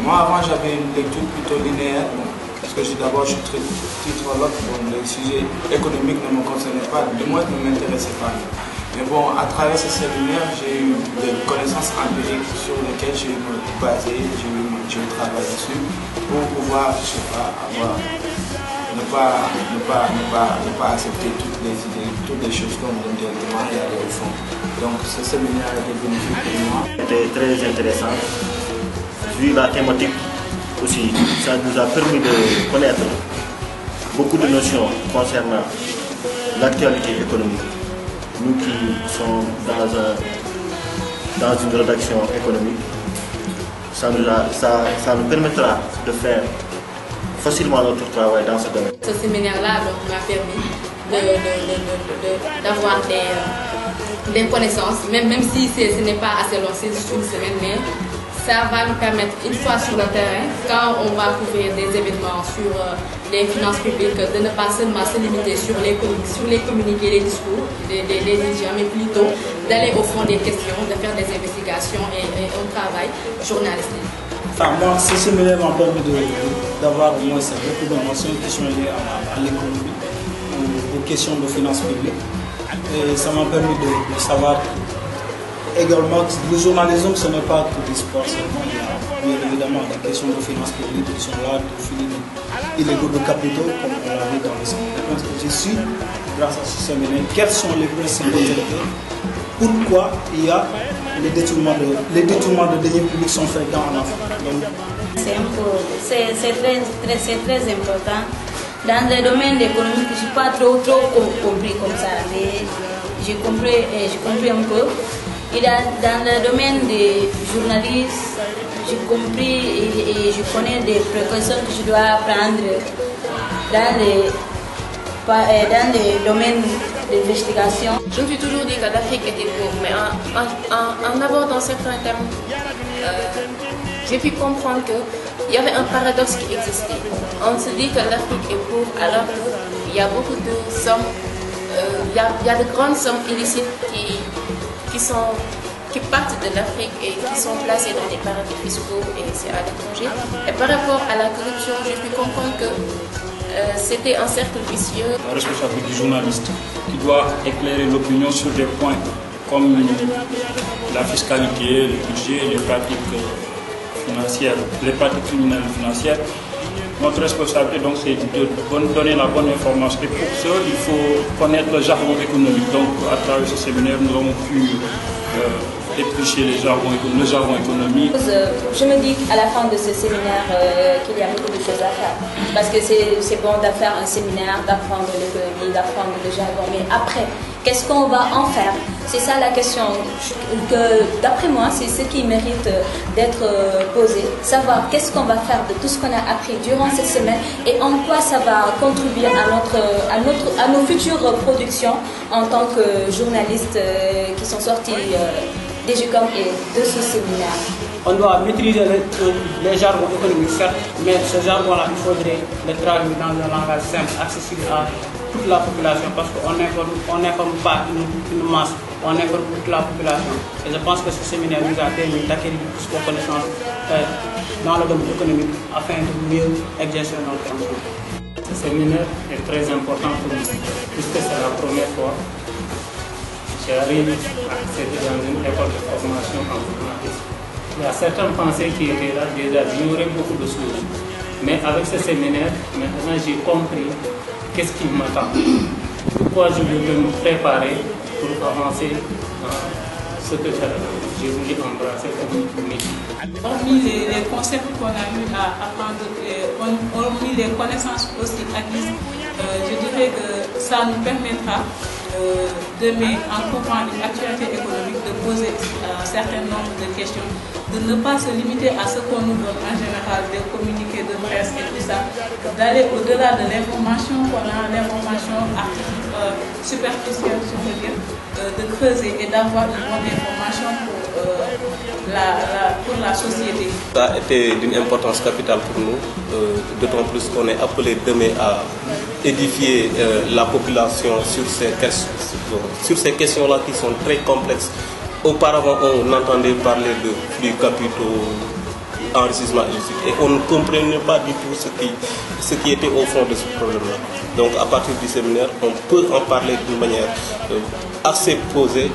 Moi, avant, j'avais une lecture plutôt linéaire, parce que d'abord, je suis très titrologue, donc les sujets économiques ne me concernaient pas, du moins ne m'intéressaient pas. Mais bon, à travers ce séminaire, j'ai eu des connaissances empiriques sur lesquelles je me basais, je travaille dessus, pour pouvoir, je sais pas, ne pas accepter toutes les idées, toutes les choses qu'on me donne directement et aller au fond. Donc, ce séminaire a été bénéfique pour moi. C'était très intéressant. Vu la thématique aussi, ça nous a permis de connaître beaucoup de notions concernant l'actualité économique. Nous qui sommes dans une rédaction économique, ça nous permettra de faire facilement notre travail dans ce domaine. Ce séminaire-là m'a permis d'avoir des connaissances, même si ce n'est pas assez long, c'est juste une semaine, mais ça va nous permettre, une fois sur le terrain, quand on va couvrir des événements sur les finances publiques, de ne pas seulement se limiter sur les communiqués, les discours des dirigeants, mais plutôt d'aller au fond des questions, de faire des investigations et un travail journalistique. Enfin, moi, ce séminaire m'a permis d'avoir au moins beaucoup de notions qui sont liées à l'économie, aux questions de finances publiques. Et ça m'a permis de savoir également que le journalisme, ce n'est pas tout du sport seulement. Il y a bien évidemment des questions de finances publiques qui sont là, de filets illégaux de capitaux, comme on l'a vu dans le séminaire. Je pense que je suis, grâce à ce séminaire, quels sont les principaux secteurs, pourquoi il y a les détournements de deniers publics sont fréquents en Afrique. C'est très important. Dans le domaine de l'économie, je ne suis pas trop compris comme ça, mais j'ai compris un peu. Et dans le domaine des journalistes, j'ai compris et je connais des précautions que je dois prendre dans les domaines d'investigation. Je me suis toujours dit que l'Afrique était pauvre, mais en abordant certains thèmes, j'ai pu comprendre qu'il y avait un paradoxe qui existait. On se dit que l'Afrique est pauvre alors qu'il y a beaucoup de sommes, il y a de grandes sommes illicites qui partent de l'Afrique et qui sont placées dans des paradis fiscaux et c'est à l'étranger. Et par rapport à la corruption, j'ai pu comprendre que c'était un cercle vicieux. La responsabilité du journaliste qui doit éclairer l'opinion sur des points comme la fiscalité, le budget, les pratiques financières, les pratiques criminelles financières. Notre responsabilité donc c'est de donner la bonne information et pour ça il faut connaître le jargon économique. Donc à travers ce séminaire nous avons pu éplucher le jargon économique. Je me dis à la fin de ce séminaire qu'il y a beaucoup de choses à faire. Parce que c'est bon de faire un séminaire, d'apprendre l'économie, d'apprendre le jargon, mais après, qu'est-ce qu'on va en faire? C'est ça la question que, d'après moi, c'est ce qui mérite d'être posé. Savoir qu'est-ce qu'on va faire de tout ce qu'on a appris durant cette semaine et en quoi ça va contribuer à nos futures productions en tant que journalistes qui sont sortis d'EJUCOM et de ce séminaire. On doit maîtriser les jargons économiques, certes, mais ce jargon-là, il faudrait le traduire dans un langage simple, accessible à toute la population, parce qu'on n'informe pas une masse, on informe toute la population. Et je pense que ce séminaire nous a permis d'acquérir plus de connaissances dans le domaine économique afin de mieux exercer notre fonction. Ce séminaire est très important pour nous, puisque c'est la première fois que j'arrive à accéder dans une école de formation en journalisme. Il y a certaines pensées qui étaient là, déjà j'ignorais beaucoup de choses. Mais avec ce séminaire, maintenant j'ai compris qu'est-ce qui m'attend. Pourquoi je devais me préparer pour avancer dans ce que j'ai voulu embrasser comme métier. Hormis les concepts qu'on a eu à apprendre, hormis les connaissances aussi acquises, je dirais que ça nous permettra demain, en couvrant une actualité économique, de poser un certain nombre de questions, de ne pas se limiter à ce qu'on nous donne en général, des communiqués de presse et tout ça, d'aller au-delà de l'information qu'on a, l'information superficielle, si on veut dire, de creuser et d'avoir une bonne information pour pour la société. Ça a été d'une importance capitale pour nous, d'autant plus qu'on est appelé demain à édifier la population sur ces questions-là qui sont très complexes. Auparavant, on entendait parler de flux capitaux, enrichissement illicite, et on ne comprenait pas du tout ce qui était au fond de ce problème-là. Donc à partir du séminaire, on peut en parler d'une manière assez posée.